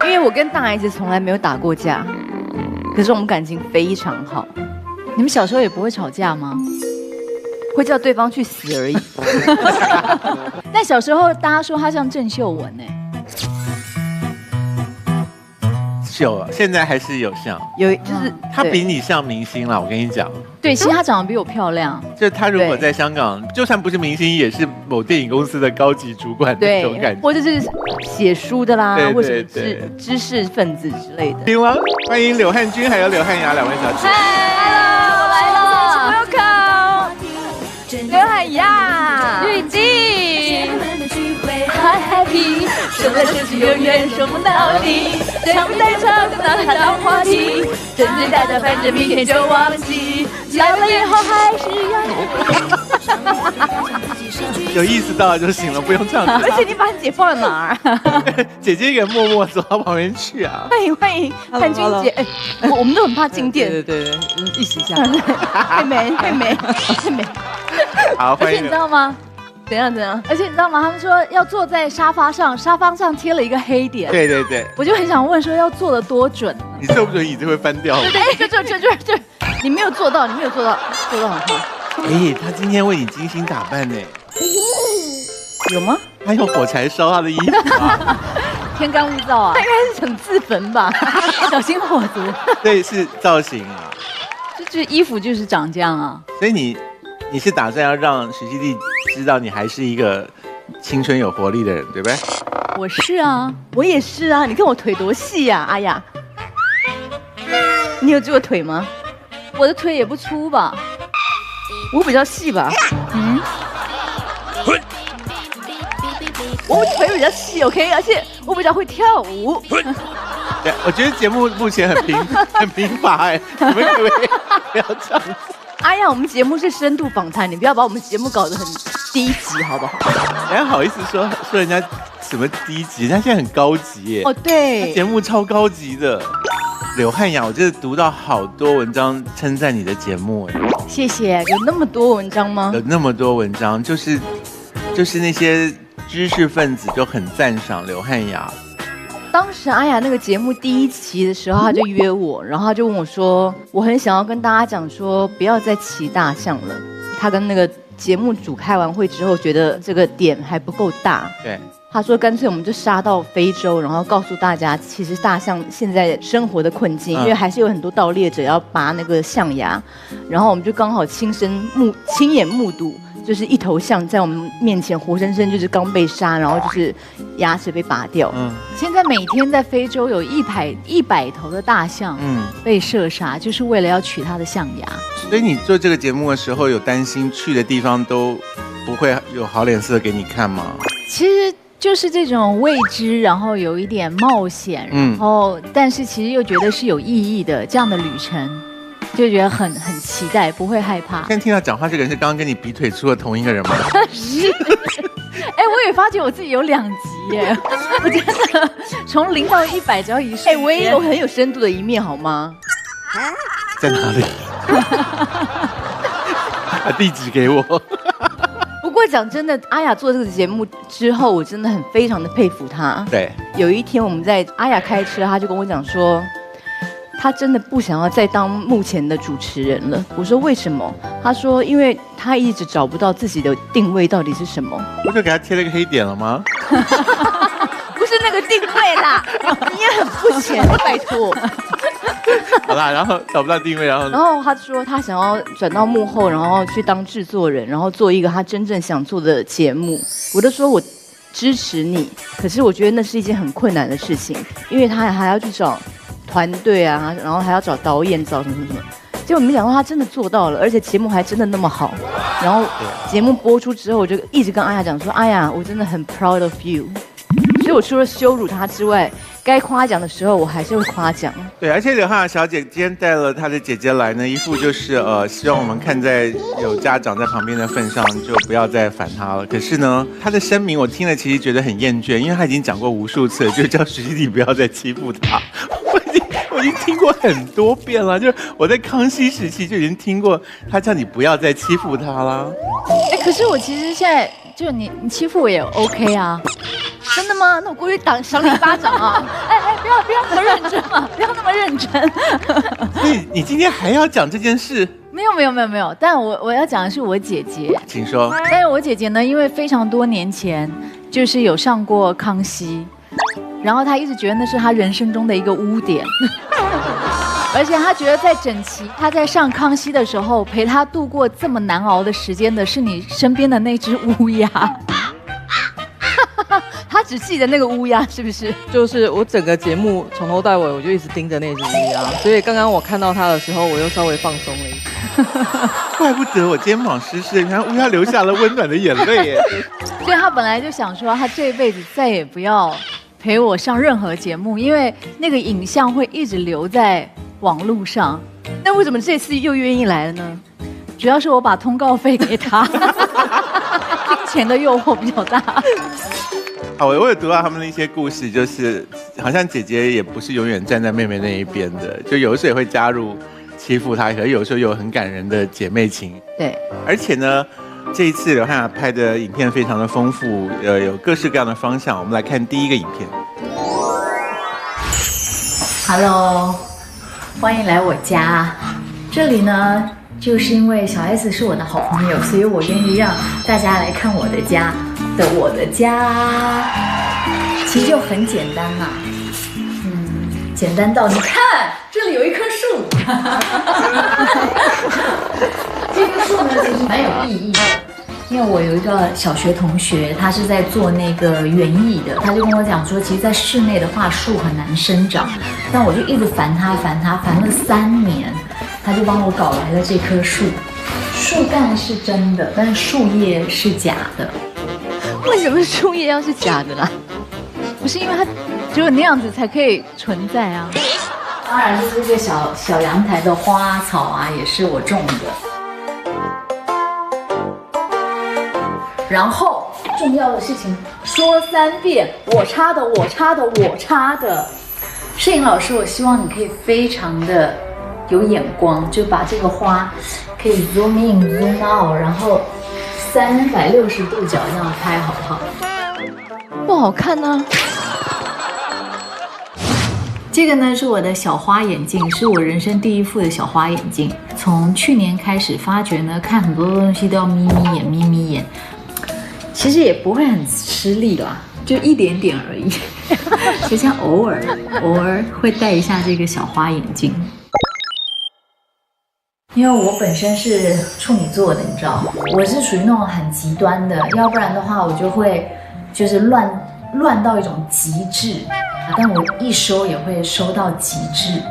因为我跟大孩子从来没有打过架，可是我们感情非常好。你们小时候也不会吵架吗？会叫对方去死而已。但小时候大家说他像郑秀文哎，有，现在还是有像，有就是他比你像明星啦，我跟你讲。对，其实他长得比我漂亮。就他如果在香港，就算不是明星，也是某电影公司的高级主管那种感觉，或者是写书的啦，对或者是知识分子之类的。听了，欢迎柳汉君还有柳汉雅两位小姐。我来了 ，Welcome， 刘海雅、滤镜。Happy， 什么事情永远说不到底，常在吵闹它当话题，真最大的反正明天就忘记，来了以后还是要。有意识到就行了，不用唱。而且你把你姐放在哪儿？姐姐也默默走到旁边去啊。欢迎汉君姐，哎，我们都很怕静电。对，一起下。太美。好，欢迎。而且你知道吗？怎样？而且你知道吗？他们说要坐在沙发上，沙发上贴了一个黑点。对，我就很想问说要做的多准。你坐不准椅子会翻掉。对，就，你没有做到，做到很快。哎，他今天为你精心打扮呢。有吗？他用火柴烧他的衣服啊。天干物燥啊，他应该是想自焚吧？小心火烛。对，是造型啊。这衣服就是长这样啊。所以你是打算要让许熙娣知道你还是一个青春有活力的人，对不对？我是啊，我也是啊。你看我腿多细呀，阿雅。你有这个腿吗？我的腿也不粗吧？我比较细吧。我腿比较细 ，OK， 而且我比较会跳舞。对，我觉得节目目前很贫乏哎，你们可不可以不要这样子？哎呀，我们节目是深度访谈，你不要把我们节目搞得很低级，好不好？人家好意思说人家什么低级，人家现在很高级耶。哦，对，节目超高级的。柳汉雅，我真的读到好多文章称赞你的节目哎。谢谢，有那么多文章吗？有那么多文章，就是那些知识分子就很赞赏刘汉雅。当时阿雅那个节目第1期的时候，他就约我，然后他就问我说，我很想要跟大家讲说，不要再骑大象了。他跟那个节目组开完会之后，觉得这个点还不够大。对，他说干脆我们就杀到非洲，然后告诉大家，其实大象现在生活的困境，因为还是有很多盗猎者要拔那个象牙，然后我们就刚好亲眼目睹。就是一头象在我们面前活生生就是刚被杀，然后就是牙齿被拔掉。现在每天在非洲有100头的大象被射杀，就是为了要取它的象牙。所以你做这个节目的时候，有担心去的地方都不会有好脸色给你看吗？其实就是这种未知，然后有一点冒险，然后但是其实又觉得是有意义的这样的旅程。就觉得很期待，不会害怕。现在听到讲话这个人是刚刚跟你比腿出的同一个人吗？是。哎，我也发觉我自己有2级耶，我真的从0到100只要一瞬。哎，我也有很有深度的一面，好吗？在哪里？把地址给我。不过讲真的，阿雅做这个节目之后，我真的非常的佩服她。对。有一天我们在阿雅开车，她就跟我讲说。他真的不想要再当目前的主持人了。我说为什么？他说因为他一直找不到自己的定位到底是什么。不就给他贴了一个黑点了吗？不是那个定位啦，你也很肤浅，拜托。好啦，然后找不到定位，然后他说他想要转到幕后，然后去当制作人，然后做一个他真正想做的节目。我就说我支持你，可是我觉得那是一件很困难的事情，因为他还要去找。团队啊，然后还要找导演，找什么。结果没想到他真的做到了，而且节目还真的那么好。然后节目播出之后，我就一直跟阿雅讲说：“阿雅，我真的很 proud of you。”所以我除了羞辱他之外，该夸奖的时候我还是会夸奖。对，而且柳汉雅小姐今天带了她的姐姐来呢，一副就是希望我们看在有家长在旁边的份上，就不要再烦她了。可是呢，她的声明我听了其实觉得很厌倦，因为她已经讲过无数次了，就叫徐熙娣不要再欺负她。我已经听过很多遍了，就是我在康熙时期就已经听过他叫你不要再欺负他啦。哎，可是我其实现在就你欺负我也 OK 啊。真的吗？那我过去赏你一巴掌啊！不要那么认真嘛，不要那么认真。所以你今天还要讲这件事？没有，但我要讲的是我姐姐。请说。但是我姐姐呢，因为非常多年前就是有上过康熙，然后她一直觉得那是她人生中的一个污点，而且她觉得在整齐她在上康熙的时候，陪她度过这么难熬的时间的是你身边的那只乌鸦。他只记得那个乌鸦，是不是？就是我整个节目从头到尾我就一直盯着那只乌鸦，所以刚刚我看到它的时候，我又稍微放松了一点。怪不得我肩膀湿湿，原来乌鸦流下了温暖的眼泪耶。所以他本来就想说，他这一辈子再也不要陪我上任何节目，因为那个影像会一直留在网络上。那为什么这次又愿意来了呢？主要是我把通告费给他，金钱的诱惑比较大。好，我有读到他们的一些故事，就是好像姐姐也不是永远站在妹妹那一边的，就有的时候也会加入欺负她，可是有时候有很感人的姐妹情。对，而且呢，这一次刘汉雅拍的影片非常的丰富，有各式各样的方向。我们来看第一个影片。Hello， 欢迎来我家。这里呢，就是因为小 S 是我的好朋友，所以我愿意让大家来看我的家。我的家其实就很简单嘛，简单到你看这里有一棵树，这棵树呢其实蛮有意义的，因为我有一个小学同学，他是在做那个园艺的，他就跟我讲说，其实在室内的话树很难生长，但我就一直烦他烦了3年，他就帮我搞来了这棵树，树干是真的，但是树叶是假的。为什么树叶要是假的啦？不是因为它只有那样子才可以存在啊。当然，就是这个小阳台的花草啊，也是我种的。然后重要的事情说3遍，我插的，我插的，我插的。摄影老师，我希望你可以非常的有眼光，就把这个花可以 zoom in zoom out， 然后360度角这样拍，好不好？不好看呢。这个呢是我的小花眼镜，是我人生第一副的小花眼镜。从去年开始发觉呢，看很多东西都要眯眯眼，其实也不会很吃力啦，就一点点而已。就像偶尔会戴一下这个小花眼镜。因为我本身是处女座的，你知道，我是属于那种很极端的，要不然的话我就会就是乱到一种极致，但我一收也会收到极致。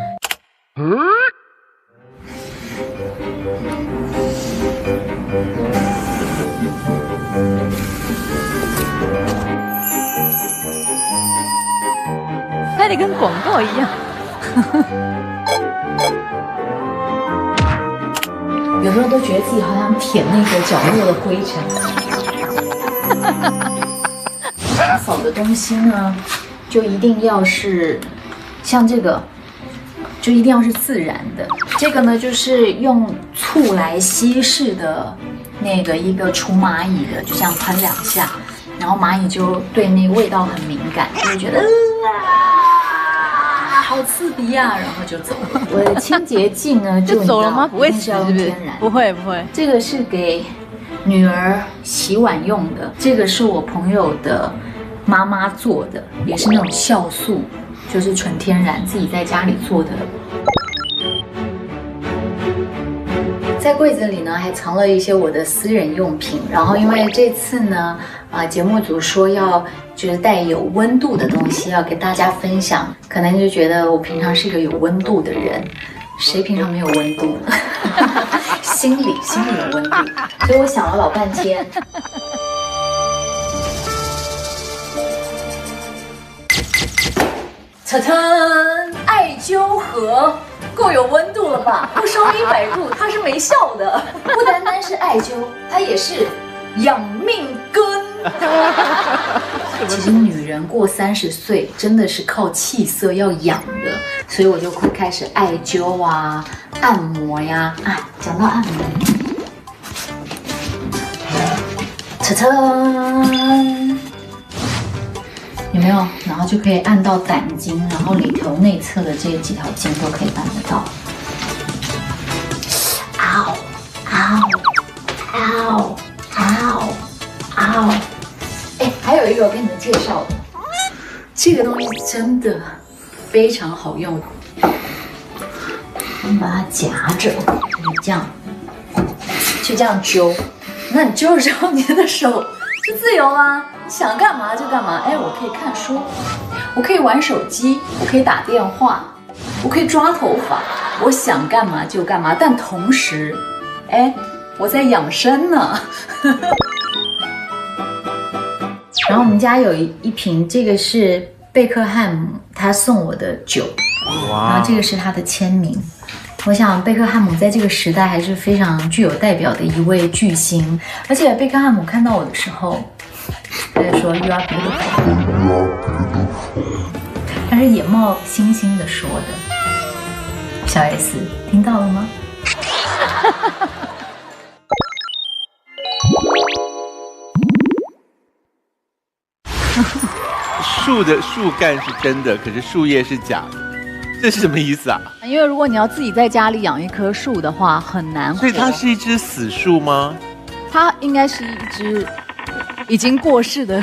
拍得跟广告一样。有时候都觉得自己好像舔那个角落的灰尘。打扫的东西呢，就一定要是像这个，就一定要是自然的。这个呢，就是用醋来稀释的那个一个除蚂蚁的，就这样喷2下，然后蚂蚁就对那个味道很敏感，就会觉得好刺鼻啊，然后就走了。我的清洁剂呢，就走了吗？不会死是不是？不会。这个是给女儿洗碗用的，这个是我朋友的妈妈做的，也是那种酵素，就是纯天然自己在家里做的。在柜子里呢，还藏了一些我的私人用品。然后因为这次呢，节目组说要就是带有温度的东西要给大家分享，可能就觉得我平常是一个有温度的人，谁平常没有温度呢？心里有温度，所以我想了老半天。晨晨，艾灸盒够有温度了吧？不烧100度，它是没效的。不单单是艾灸，它也是养命根。其实女人过30岁真的是靠气色要养的，所以我就会开始艾灸啊、按摩呀。讲到按摩，晨晨，你有没有？然后就可以按到胆经，然后里头内侧的这几条筋都可以按得到。嗷嗷嗷嗷！哎，还有一个我跟你们介绍的，这个东西真的非常好用。我们把它夹着，这样，就这样揪。那你揪了之后，你的手就自由啦，你想干嘛就干嘛。哎，我可以看书，我可以玩手机，我可以打电话，我可以抓头发，我想干嘛就干嘛。但同时，哎，我在养生呢。然后我们家有一瓶，这个是贝克汉姆他送我的酒，然后这个是他的签名。我想贝克汉姆在这个时代还是非常具有代表的一位巨星，而且贝克汉姆看到我的时候，他就说 You are beautiful， 他是眼冒星星的说的。小 S 听到了吗？树的树干是真的，可是树叶是假的，这是什么意思啊？因为如果你要自己在家里养一棵树的话，很难活。所以它是一只死树吗？它应该是一只已经过世的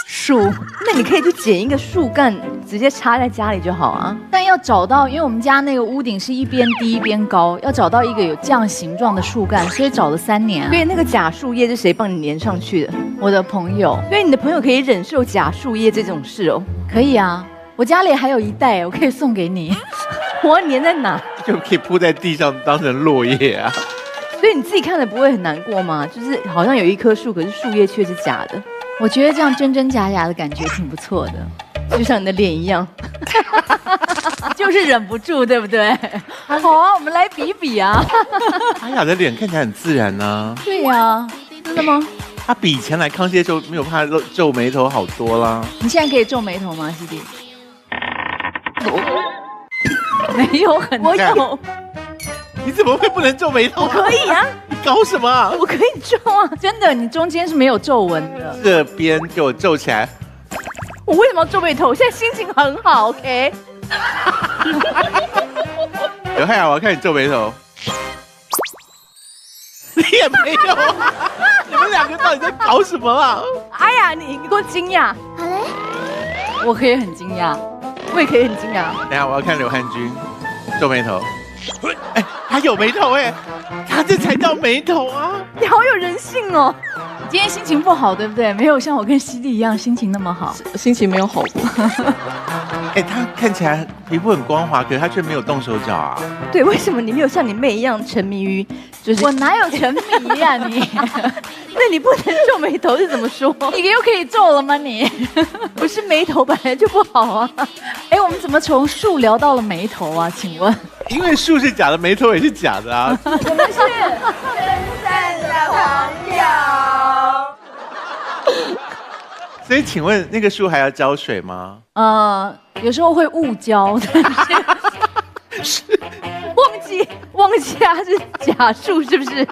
树。那你可以就剪一个树干，直接插在家里就好啊。但要找到，因为我们家那个屋顶是一边低一边高，要找到一个有这样形状的树干，所以找了3年。所以那个假树叶是谁帮你粘上去的？我的朋友，所以你的朋友可以忍受假树叶这种事哦？可以啊，我家里还有一袋，我可以送给你。我要粘在哪？就可以铺在地上当成落叶啊。所以你自己看了不会很难过吗？就是好像有一棵树，可是树叶却是假的。我觉得这样真真假假的感觉挺不错的，就像你的脸一样，就是忍不住，对不对？好啊，我们来比比啊。阿雅的脸看起来很自然呢。对呀，真的吗？她比以前来康熙的时候没有怕皱眉头好多啦。你现在可以皱眉头吗，西弟？没有很我有。你怎么会不能皱眉头？我可以啊。你搞什么啊？我可以皱啊，真的，你中间是没有皱纹的。这边给我皱起来。我为什么要皱眉头？我现在心情很好 ，OK。刘汉雅，我要看你皱眉头。你也没有啊！你们两个到底在搞什么啊？哎呀，你给我惊讶。好嘞。我可以很惊讶，我也可以很惊讶。等一下我要看刘汉君皱眉头。哎，他有眉头哎，他这才叫眉头啊！你好有人性哦。今天心情不好，对不对？没有像我跟西弟一样心情那么好，心情没有好过。哎，他看起来皮肤很光滑，可是他却没有动手脚啊。对，为什么你没有像你妹一样沉迷于就是我哪有沉迷呀你？那你不能皱眉头是怎么说？你又可以皱了吗你？不是眉头本来就不好啊。哎，我们怎么从树聊到了眉头啊？请问？因为树是假的，眉头也是假的啊。我们是真正的朋友。所以请问那个树还要浇水吗？有时候会误浇，但是忘记它是假树是不是？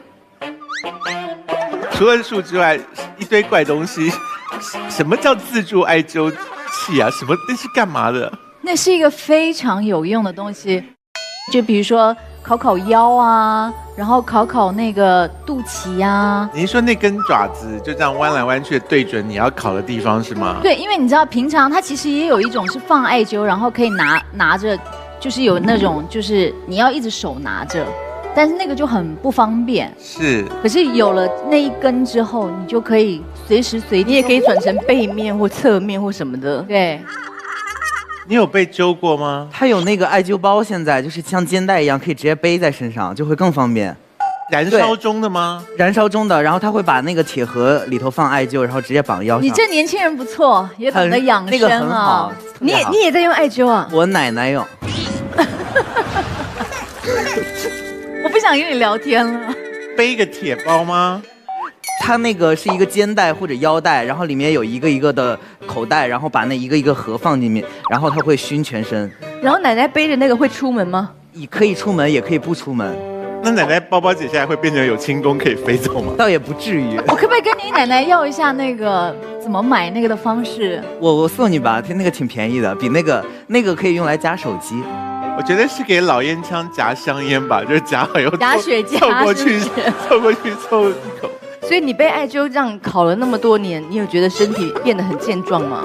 除了树之外，一堆怪东西。什么叫自助艾灸器啊？什么那是干嘛的？那是一个非常有用的东西，就比如说烤腰啊，然后烤那个肚脐啊。您说那根爪子就这样弯来弯去的对准你要烤的地方是吗？对，因为你知道平常它其实也有一种是放艾灸，然后可以拿着，就是有那种就是你要一直手拿着。但是那个就很不方便，是。可是有了那一根之后，你就可以随时随地，你也可以转成背面或侧面或什么的。对。你有被揪过吗？它有那个艾灸包，现在就是像肩带一样，可以直接背在身上，就会更方便。燃烧中的吗？燃烧中的，然后他会把那个铁盒里头放艾灸，然后直接绑腰上。你这年轻人不错，也懂得养生啊。那个很好。你也在用艾灸啊？我奶奶用。我不想跟你聊天了。背一个铁包吗？它那个是一个肩带或者腰带，然后里面有一个一个的口袋，然后把那一个一个盒放进面，然后它会熏全身。然后奶奶背着那个会出门吗？可以出门，也可以不出门。那奶奶包包解下来会变成有轻功可以飞走吗？倒也不至于。我可不可以跟你奶奶要一下那个怎么买那个的方式？我送你吧，那个挺便宜的，比那个可以用来夹手机。我觉得是给老烟枪夹香烟吧，就是夹好以后夹雪茄凑过去是不是，凑过去凑一口。所以你被艾灸这样烤了那么多年，你有觉得身体变得很健壮吗？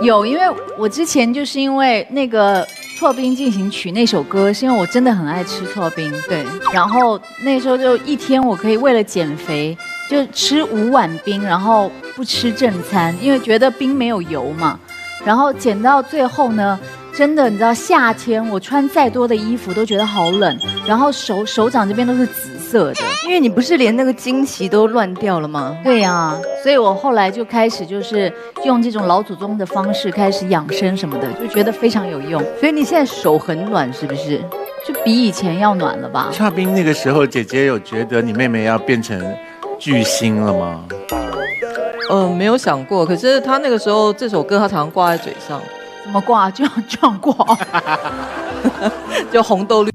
有，因为我之前就是因为那个《错冰进行曲》那首歌，是因为我真的很爱吃错冰，对。然后那时候就一天我可以为了减肥，就吃5碗冰，然后不吃正餐，因为觉得冰没有油嘛。然后减到最后呢，真的你知道夏天我穿再多的衣服都觉得好冷，然后手掌这边都是紫色的。因为你不是连那个经期都乱掉了吗？对呀、所以我后来就开始就是用这种老祖宗的方式开始养生什么的，就觉得非常有用，所以你现在手很暖是不是？就比以前要暖了吧。夏冰那个时候，姐姐有觉得你妹妹要变成巨星了吗？没有想过，可是他那个时候这首歌他常常挂在嘴上，怎么挂就这样挂。就红豆绿。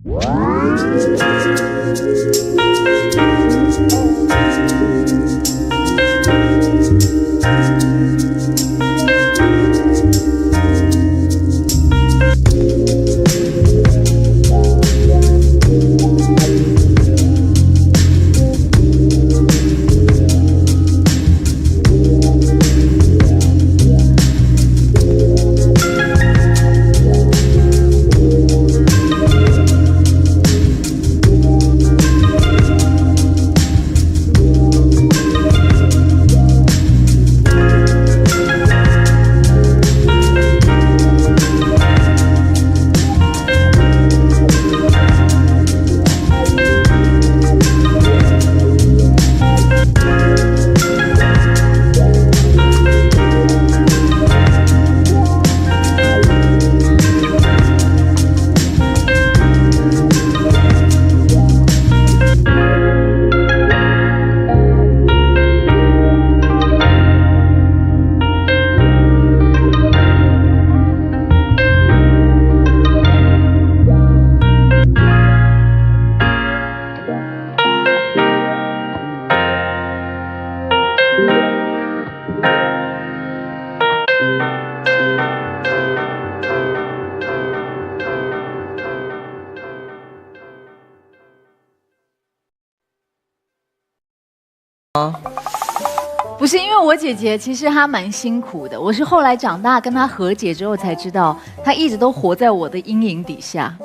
不是因为我姐姐其实她蛮辛苦的，我是后来长大跟她和解之后才知道，她一直都活在我的阴影底下。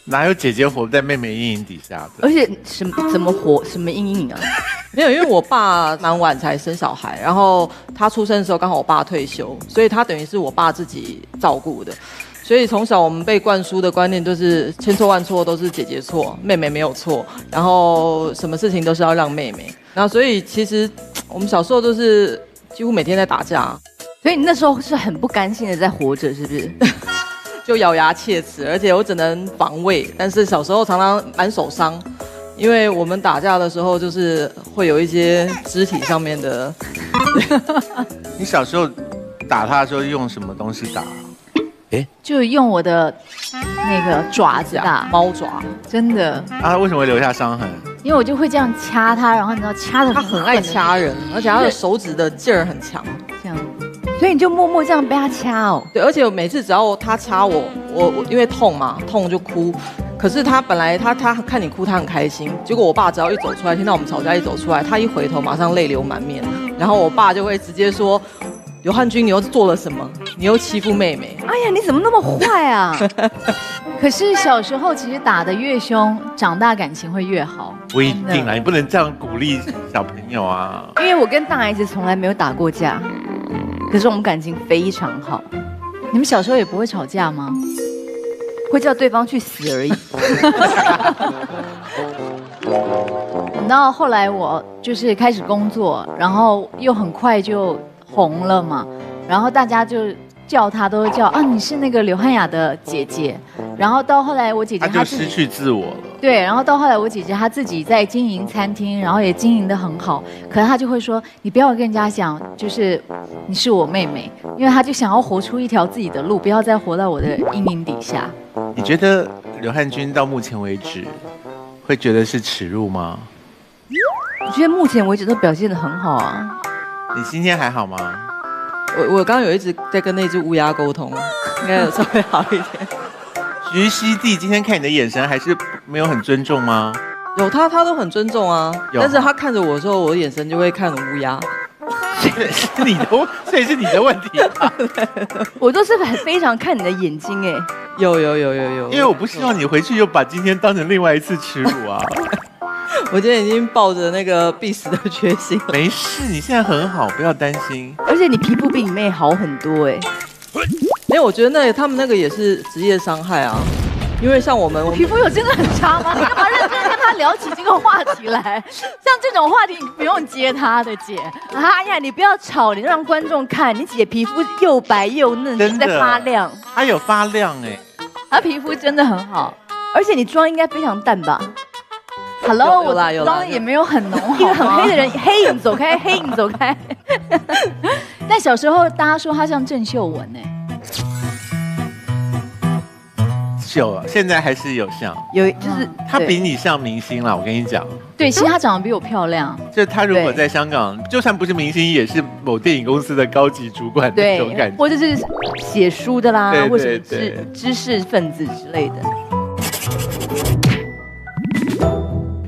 哪有姐姐活在妹妹阴影底下的？而且怎么活什么阴影啊？没有，因为我爸蛮晚才生小孩，然后他出生的时候刚好我爸退休，所以他等于是我爸自己照顾的。所以从小我们被灌输的观念就是千错万错都是姐姐错，妹妹没有错，然后什么事情都是要让妹妹。然后所以其实我们小时候都是几乎每天在打架，所以你那时候是很不甘心的在活着，是不是？就咬牙切齿，而且我只能防卫。但是小时候常常蛮受伤，因为我们打架的时候就是会有一些肢体上面的。你小时候打他的时候用什么东西打？就用我的那个爪子打，猫爪，真的，啊，为什么会留下伤痕？因为我就会这样掐它，然后你知道掐的他很爱掐人，而且他的手指的劲儿很强。这样。所以你就默默这样被他掐哦。对，而且每次只要他掐我因为痛嘛，痛就哭。可是他本来他看你哭，他很开心。结果我爸只要一走出来，听到我们吵架一走出来，他一回头马上泪流满面，然后我爸就会直接说：“刘汉君，你又做了什么？你又欺负妹妹。”哎呀，你怎么那么坏啊？可是小时候其实打得越凶，长大感情会越好。不一定啊，你不能这样鼓励小朋友啊。因为我跟大 S 从来没有打过架，可是我们感情非常好，你们小时候也不会吵架吗？会叫对方去死而已。等到后来我就是开始工作，然后又很快就红了嘛，然后大家就叫她都会叫啊，你是那个刘汉雅的姐姐。然后到后来我姐姐他就她自己失去自我了。对，然后到后来我姐姐她自己在经营餐厅，然后也经营得很好，可是她就会说，你不要跟人家讲，就是你是我妹妹，因为她就想要活出一条自己的路，不要再活在我的阴影底下。你觉得刘汉君到目前为止会觉得是耻辱吗？我觉得目前为止都表现得很好啊。你今天还好吗？我刚刚有一直在跟那只乌鸦沟通，应该有稍微好一点。徐熙娣今天看你的眼神还是没有很尊重吗？有他都很尊重啊，有但是他看着我的时候，我的眼神就会看乌鸦。是你的，所以是你的问题吧。我都是非常看你的眼睛哎。有，因为我不希望你回去又把今天当成另外一次耻辱啊。我今天已经抱着那个必死的决心。没事，你现在很好，不要担心。而且你皮肤比你妹好很多哎。因为我觉得他们那个也是职业伤害啊，因为像我们皮肤有真的很差吗？你干嘛认真跟他聊起这个话题来？像这种话题你不用接他的姐。哎呀，你不要吵，你让观众看，你姐皮肤又白又嫩，真的在发亮。她有发亮哎，她皮肤真的很好，而且你妆应该非常淡吧 ？Hello， 我妆也没有很浓，一个很黑的人，黑影走开，黑影走开。但小时候大家说她像郑秀文哎。有，现在还是有像，有就是她比你像明星啦，我跟你讲。对，其实她长得比我漂亮。就她如果在香港，就算不是明星，也是某电影公司的高级主管那种感觉，或者是写书的啦，对或者是知识分子之类的。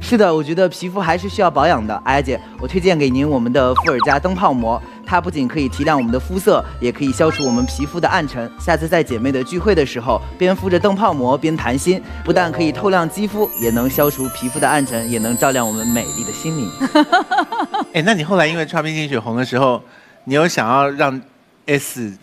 是的，我觉得皮肤还是需要保养的。哎呀姐，我推荐给您我们的富尔佳灯泡膜，它不仅可以提亮我们的肤色，也可以消除我们皮肤的暗沉。下次在姐妹的聚会的时候，边敷着灯泡膜边谈心，不但可以透亮肌肤，也能消除皮肤的暗沉，也能照亮我们美丽的心灵。哎，那你后来因为《超冰精血红》的时候，你有想要让 S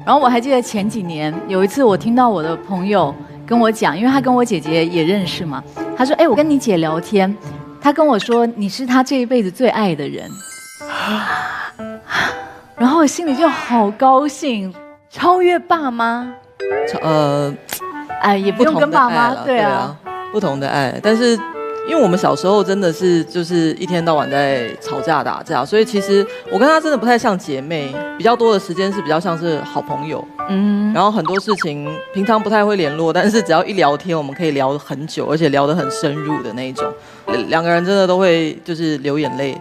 然后我还记得前几年有一次，我听到我的朋友跟我讲，因为他跟我姐姐也认识嘛，他说：“哎，我跟你姐聊天，他跟我说你是他这一辈子最爱的人。”然后我心里就好高兴，超越爸妈，也不用跟爸妈，对啊，不同的爱，但是。因为我们小时候真的是就是一天到晚在吵架打架，所以其实我跟她真的不太像姐妹，比较多的时间是比较像是好朋友。然后很多事情平常不太会联络，但是只要一聊天，我们可以聊很久，而且聊得很深入的那一种。两个人真的都会就是流眼泪，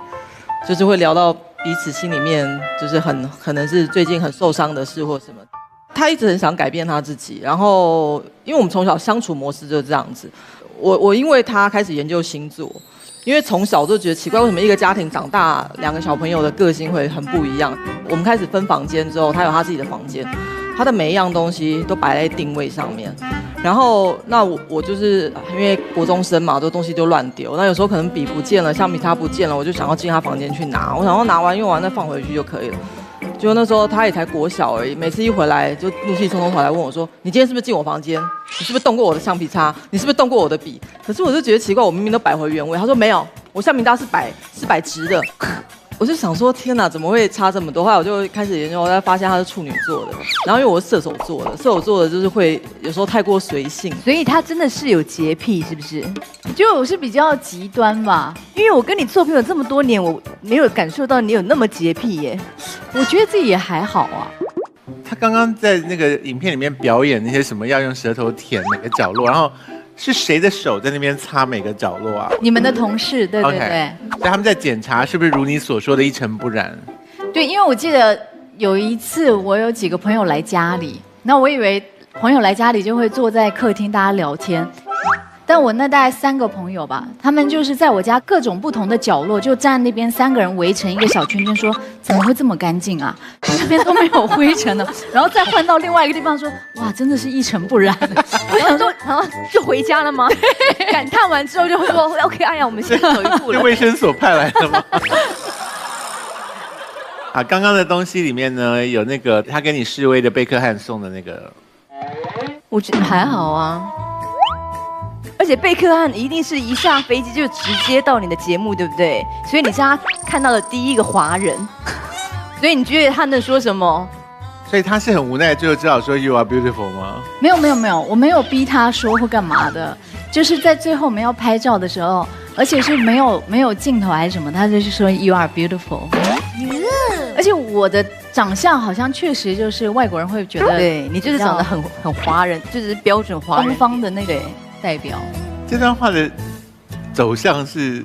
就是会聊到彼此心里面就是可能是最近很受伤的事或什么。他一直很想改变他自己，然后因为我们从小相处模式就是这样子。我因为他开始研究星座，因为从小就觉得奇怪，为什么一个家庭长大2个小朋友的个性会很不一样？我们开始分房间之后，他有他自己的房间，他的每一样东西都摆在定位上面。然后那我就是因为国中生嘛，这东西就乱丢。那有时候可能笔不见了，橡皮擦不见了，我就想要进他房间去拿。我想要拿完用完再放回去就可以了。结果那时候他也才国小而已，每次一回来就怒气冲冲跑来问我说：“你今天是不是进我房间？你是不是动过我的橡皮擦？你是不是动过我的笔？”可是我就觉得奇怪，我明明都摆回原位。他说没有，我橡皮擦是摆直的。我就想说天哪，怎么会差这么多？后来我就开始研究，我才发现他是处女座的。然后因为我是射手座的，射手座的就是会有时候太过随性，所以他真的是有洁癖，是不是？就我是比较极端吧，因为我跟你做朋友这么多年，我没有感受到你有那么洁癖耶。我觉得自己也还好啊。他刚刚在那个影片里面表演那些什么要用舌头舔每个角落，然后是谁的手在那边擦每个角落啊？你们的同事，对对对。所以他们在检查是不是如你所说的一尘不染。对，因为我记得有一次我有几个朋友来家里，那我以为朋友来家里就会坐在客厅大家聊天。但我那大概3个朋友吧，他们就是在我家各种不同的角落，就站那边3个人围成一个小圈圈，说怎么会这么干净啊？这边都没有灰尘呢。然后再换到另外一个地方说，哇，真的是一尘不染。我想说，然后就回家了吗？感叹完之后就说 OK， 哎呀，我们先走一步了。是卫生所派来的吗？啊，刚刚的东西里面呢，有那个他跟你示威的贝克汉送的那个，我觉得还好啊。而且贝克汉一定是一下飞机就直接到你的节目，对不对？所以你是他看到的第一个华人，所以你觉得他能说什么？所以他是很无奈，最后只好说 You are beautiful 吗？没有，我没有逼他说或干嘛的，就是在最后我们要拍照的时候，而且是没有镜头还是什么，他就是说 You are beautiful。而且我的长相好像确实就是外国人会觉得，对你就是长得很华人，就是标准华人东方的那个代表。这段话的走向是，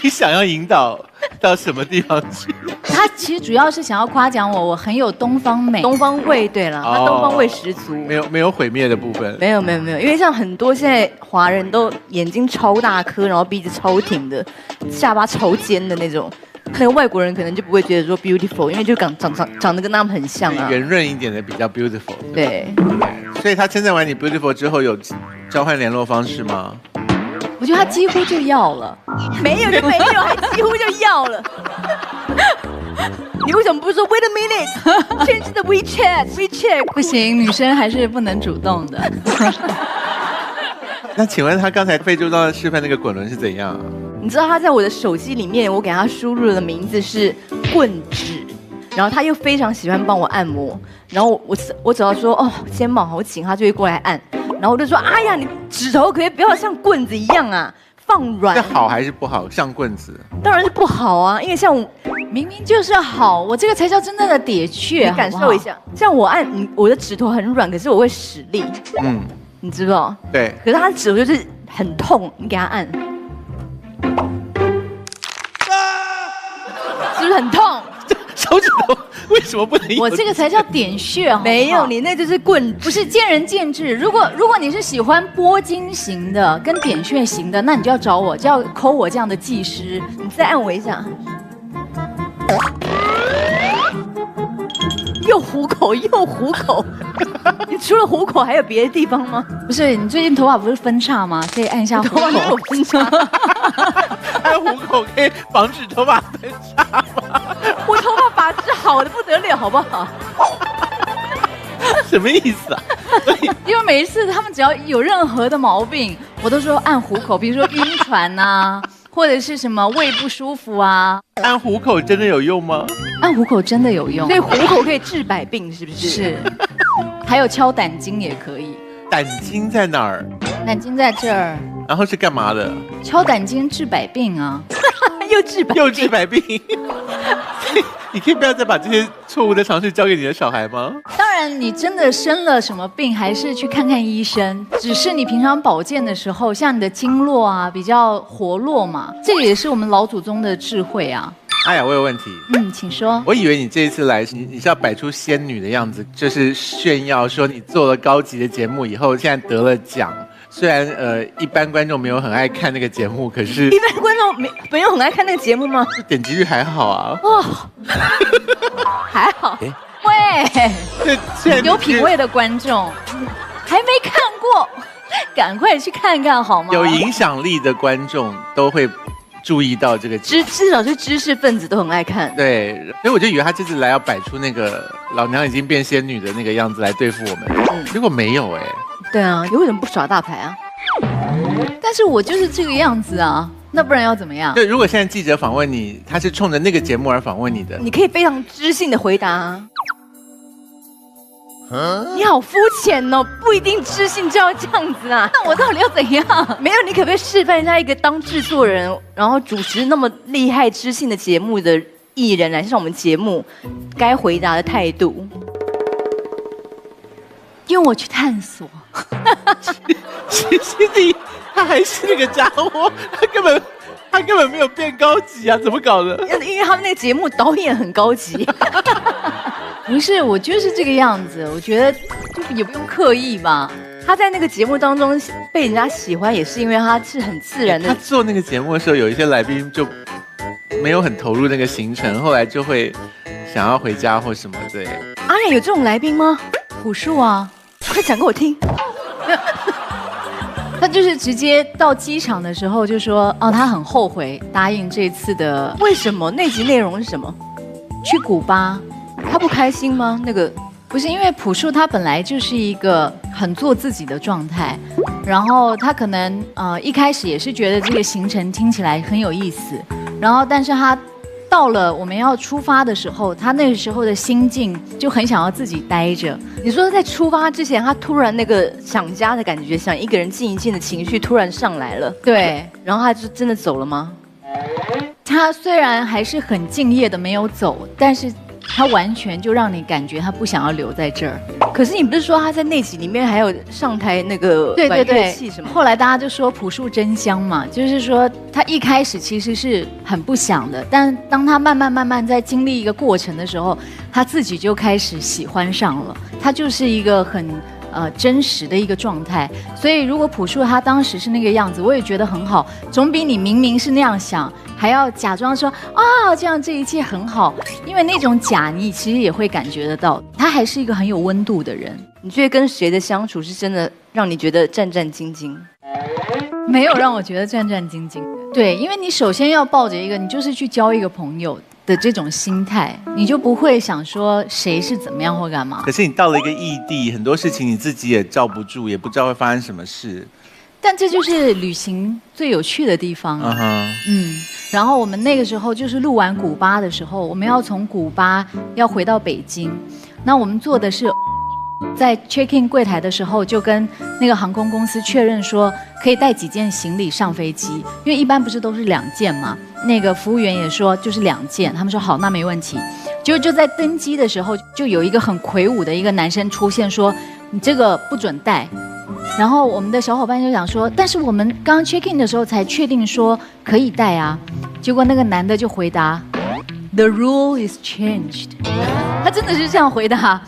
你想要引导到什么地方去？他其实主要是想要夸奖我很有东方美、东方味。对了，他东方味十足。没有毁灭的部分。没有，因为像很多现在华人都眼睛超大颗，然后鼻子超挺的，下巴超尖的那种。那个外国人可能就不会觉得说 beautiful， 因为就长得跟他们很像啊。圆润一点的比较 beautiful。对。所以他称赞完你 beautiful 之后，有交换联络方式吗？我觉得他几乎就要了。没有就没有，还几乎就要了。你为什么不说 Wait a minute， change the WeChat？ 不行，女生还是不能主动的。那请问他刚才非洲照示范那个滚轮是怎样啊？你知道他在我的手机里面，我给他输入的名字是棍指，然后他又非常喜欢帮我按摩，然后我只要说哦肩膀好紧，他就会过来按，然后我就说哎呀你指头可以不要像棍子一样啊，放软。这好还是不好？像棍子？当然是不好啊，因为像我明明就是好，我这个才叫真正的瘪雀。你感受一下，像我按我的指头很软，可是我会使力，你知道？对。可是他的指头就是很痛，你给他按。是不是很痛？手指头为什么不能？我这个才叫点穴，没有，你那就是棍，不是见仁见智。如果你是喜欢拨筋型的跟点穴型的，那你就要找我，就要抠我这样的技师。你再按我一下，又虎口。你除了虎口还有别的地方吗？不是，你最近头发不是分叉吗？可以按一下虎口。有分叉。按虎口可以防止头发分叉吗？我把治好的不得了，好不好？什么意思啊？因为每一次他们只要有任何的毛病，我都说按虎口，比如说晕船呐、或者是什么胃不舒服啊，按虎口真的有用吗？按虎口真的有用所以。虎口可以治百病，是不是？是，还有敲胆经也可以，胆经在哪儿？胆经在这儿，然后是干嘛的？敲胆经治百病啊。又治百病，又治百病。所以你可以不要再把这些错误的尝试交给你的小孩吗？当然，你真的生了什么病，还是去看看医生。只是你平常保健的时候，像你的经络啊比较活络嘛，这个也是我们老祖宗的智慧啊。哎呀，我有问题。请说。我以为你这一次来，你是要摆出仙女的样子，就是炫耀说你做了高级的节目以后，现在得了奖。虽然一般观众没有很爱看那个节目，可是一般观众没有很爱看那个节目吗？点击率还好啊。哇，还好。喂，对，虽然有品味的观众还没看过，赶快去看看好吗？有影响力的观众都会注意到这个节目。至少是知识分子都很爱看。对，所以我就以为他这次来要摆出那个老娘已经变仙女的那个样子来对付我们，结果没有哎。对啊，你为什么不耍大牌啊？但是我就是这个样子啊，那不然要怎么样？对，如果现在记者访问你，他是冲着那个节目而访问你的，你可以非常知性的回答啊。你好肤浅哦，不一定知性就要这样子啊。那我到底要怎样？没有，你可不可以示范一下一个当制作人，然后主持那么厉害知性的节目的艺人来上我们节目，该回答的态度？用我去探索。其实他还是那个家伙，他根本没有变高级啊，怎么搞的？因为他们那个节目导演很高级。不是，我就是这个样子。我觉得就也不用刻意吧。他在那个节目当中被人家喜欢，也是因为他是很自然的。他做那个节目的时候，有一些来宾就没有很投入那个行程，后来就会想要回家或什么的。阿亮有这种来宾吗？朴树啊，快讲给我听。他就是直接到机场的时候就说，哦，他很后悔答应这次的。为什么？那集内容是什么？去古巴。他不开心吗？那个不是，因为朴树他本来就是一个很做自己的状态，然后他可能一开始也是觉得这个行程听起来很有意思，然后但是他到了我们要出发的时候，他那个时候的心境就很想要自己待着。你说在出发之前，他突然那个想家的感觉，想一个人静一静的情绪突然上来了，对，然后他就真的走了吗？他虽然还是很敬业的没有走，但是他完全就让你感觉他不想要留在这儿。可是你不是说他在那集里面还有上台那个对对对乐器什么？后来大家就说朴树真香嘛，就是说他一开始其实是很不想的，但当他慢慢在经历一个过程的时候，他自己就开始喜欢上了。他就是一个很真实的一个状态，所以如果朴树他当时是那个样子，我也觉得很好，总比你明明是那样想，还要假装说啊这样这一切很好，因为那种假你其实也会感觉得到，他还是一个很有温度的人。你觉得跟谁的相处是真的让你觉得战战兢兢？没有让我觉得战战兢兢的，对，因为你首先要抱着一个你就是去交一个朋友的这种心态，你就不会想说谁是怎么样或干嘛。可是你到了一个异地，很多事情你自己也罩不住，也不知道会发生什么事。但这就是旅行最有趣的地方啊。然后我们那个时候就是录完古巴的时候，我们要从古巴要回到北京，那我们坐的是。在 check in 柜台的时候，就跟那个航空公司确认说可以带几件行李上飞机，因为一般不是都是2件嘛。那个服务员也说就是2件，他们说好，那没问题。就在登机的时候，就有一个很魁梧的一个男生出现说你这个不准带。然后我们的小伙伴就想说，但是我们刚 check in 的时候才确定说可以带啊。结果那个男的就回答 ，The rule is changed。他真的是这样回答。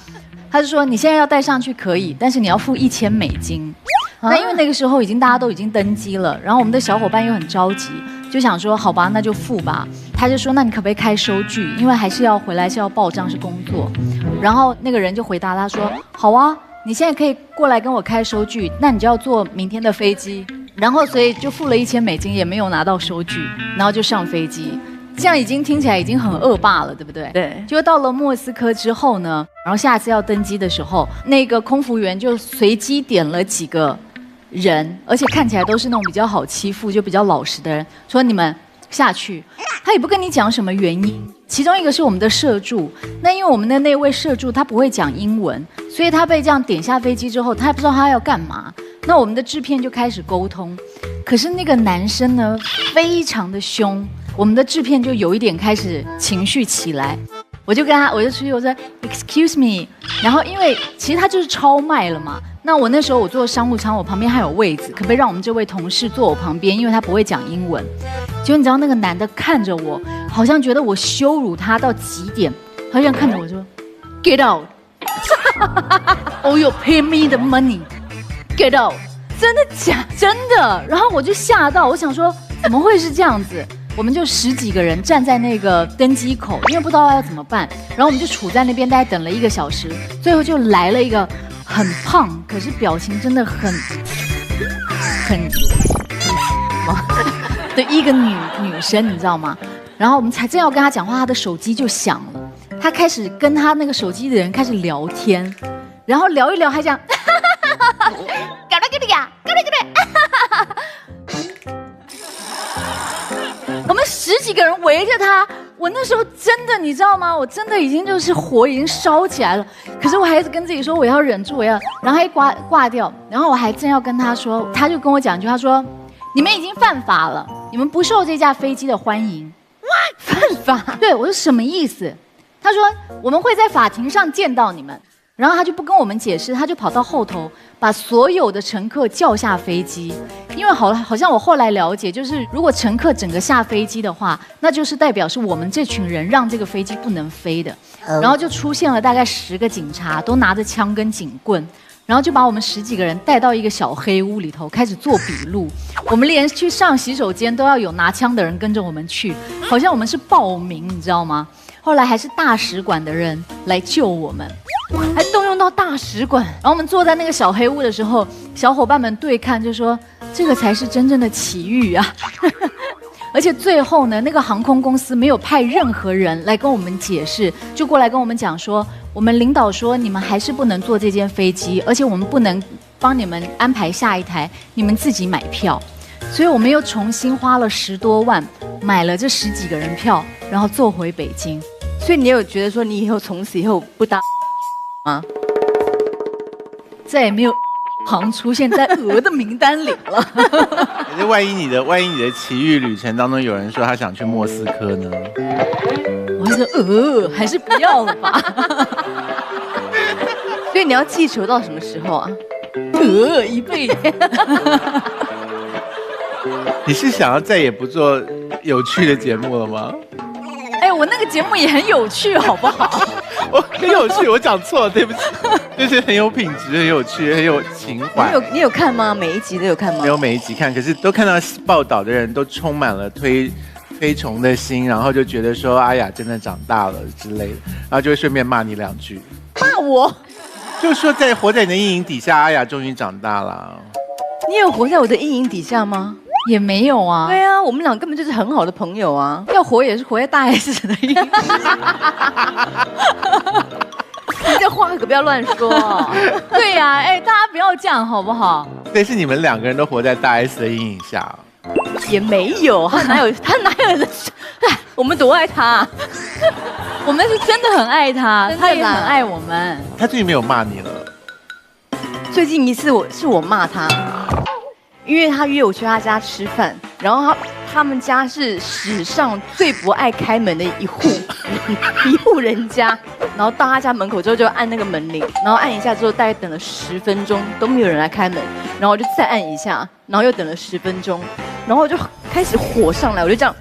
他就说你现在要带上去可以，但是你要付$1000。那因为那个时候大家都已经登机了，然后我们的小伙伴又很着急，就想说好吧，那就付吧。他就说那你可不可以开收据？因为还是要回来是要报账是工作。然后那个人就回答他说好啊，你现在可以过来跟我开收据，那你就要坐明天的飞机。然后所以就付了$1000，也没有拿到收据，然后就上飞机。这样已经听起来已经很恶霸了，对不对？对，就到了莫斯科之后呢，然后下次要登机的时候，那个空服员就随机点了几个人，而且看起来都是那种比较好欺负、就比较老实的人，说你们下去。他也不跟你讲什么原因。其中一个是我们的摄助，那因为我们的那位摄助他不会讲英文，所以他被这样点下飞机之后，他也不知道他要干嘛。那我们的制片就开始沟通，可是那个男生呢非常的凶，我们的制片就有一点开始情绪起来。我就出去，我说 Excuse me， 然后因为其实他就是超卖了嘛。那我那时候我坐商务舱，我旁边还有位子，可不可以让我们这位同事坐我旁边？因为他不会讲英文。结果你知道那个男的看着我，好像觉得我羞辱他到极点，他这样看着我说 Get out， or you pay me the money，Get out， 真的假？真的。然后我就吓到，我想说怎么会是这样子？我们就10几个人站在那个登机口，因为不知道要怎么办，然后我们就处在那边，大概等了1个小时，最后就来了一个很胖，可是表情真的很的一个女生，你知道吗？然后我们才正要跟她讲话，她的手机就响了，她开始跟她那个手机的人开始聊天，然后聊一聊还讲，我们10几个人围着他，我那时候真的，你知道吗？我真的已经就是火已经烧起来了，可是我还是跟自己说我要忍住，然后他一挂掉，然后我还正要跟他说，他就跟我讲一句，他说：“你们已经犯法了，你们不受这架飞机的欢迎。” What？ 犯法？对，我说什么意思？他说我们会在法庭上见到你们。然后他就不跟我们解释，他就跑到后头把所有的乘客叫下飞机，因为好像我后来了解，就是如果乘客整个下飞机的话，那就是代表是我们这群人让这个飞机不能飞的。然后就出现了大概10个警察，都拿着枪跟警棍，然后就把我们10几个人带到一个小黑屋里头，开始做笔录。我们连去上洗手间都要有拿枪的人跟着我们去，好像我们是暴民，你知道吗？后来还是大使馆的人来救我们。还动用到大使馆，然后我们坐在那个小黑屋的时候，小伙伴们对看就说：“这个才是真正的奇遇啊！”而且最后呢，那个航空公司没有派任何人来跟我们解释，就过来跟我们讲说，我们领导说你们还是不能坐这间飞机，而且我们不能帮你们安排下一台，你们自己买票。所以我们又重新花了10多万买了这10几个人票，然后坐回北京。所以你有觉得说你以后从此以后不当吗？再也没有航出现在鹅的名单里了。可是万一你的奇遇旅程当中有人说他想去莫斯科呢？我会说还是不要了吧。所以你要记仇到什么时候啊？一辈子。你是想要再也不做有趣的节目了吗？哎，我那个节目也很有趣，好不好？我很有趣，我讲错了，对不起。就是很有品质、很有趣、很有情怀。你有看吗？每一集都有看吗？没有每一集看，可是都看到报道的人都充满了推崇的心，然后就觉得说阿雅真的长大了之类的，然后就会顺便骂你2句。骂我？就说活在你的阴影底下，阿雅终于长大了。你有活在我的阴影底下吗？也没有啊。对啊，我们俩根本就是很好的朋友啊。要活也是活在大 S 的阴影。你这话可不要乱说。对呀，哎，大家不要这样好不好？所以是你们2个人都活在大 S 的阴影下。也没有，他哪有人？我们多爱他，我们是真的很爱他，他也很爱我们。他最近没有骂你了。最近一次是我骂他，因为他约我去他家吃饭，然后他们家是史上最不爱开门的一户人家，然后到他家门口之后就按那个门铃，然后按一下之后大概等了10分钟都没有人来开门，然后我就再按一下，然后又等了10分钟，然后我就开始火上来，我就这样，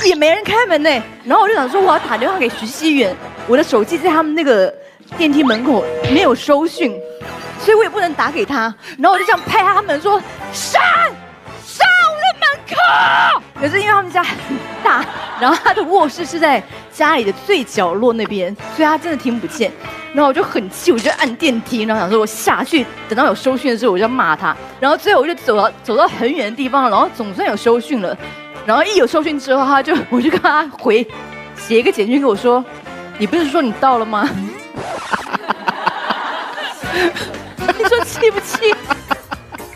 也没人开门呢，然后我就想说我要打电话给徐熙媛，我的手机在他们那个电梯门口没有收讯，所以我也不能打给他，然后我就这样拍他门说上我的门口。可是因为他们家很大，然后他的卧室是在家里的最角落那边，所以他真的听不见。然后我就很气，我就按电梯，然后想说我下去，等到有收讯的时候我就要骂他。然后最后我就走到很远的地方，然后总算有收讯了。然然后一有收讯之后，我就跟他写一个简讯给我说，你不是说你到了吗？你说气不气？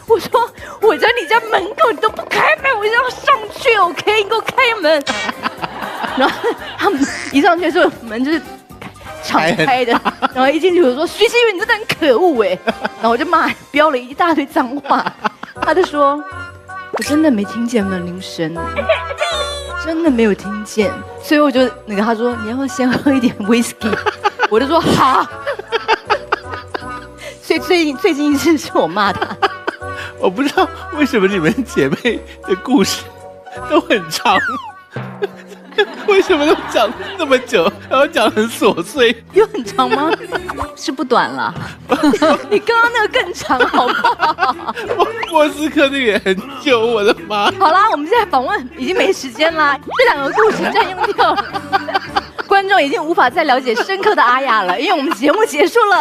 我说我在你家门口，你都不开门，我就要上去 ，OK， 你给我开门。然后他们一上去的时候，门就是敞开的，然后一进去我说徐熙媛，你真的很可恶哎，然后我就飙了一大堆脏话，他就说我真的没听见门铃声，真的没有听见，所以我就他说你要不要先喝一点 whisky， 我就说好。所以最近一次是我骂他。我不知道为什么你们姐妹的故事都很长，为什么都讲那么久，然后讲很琐碎？有很长吗？是不短了。你刚刚那个更长，好不好？莫斯科那个也很久，我的妈！好啦，我们现在访问已经没时间啦，这2个故事占用掉了，观众已经无法再了解深刻的阿雅了，因为我们节目结束了。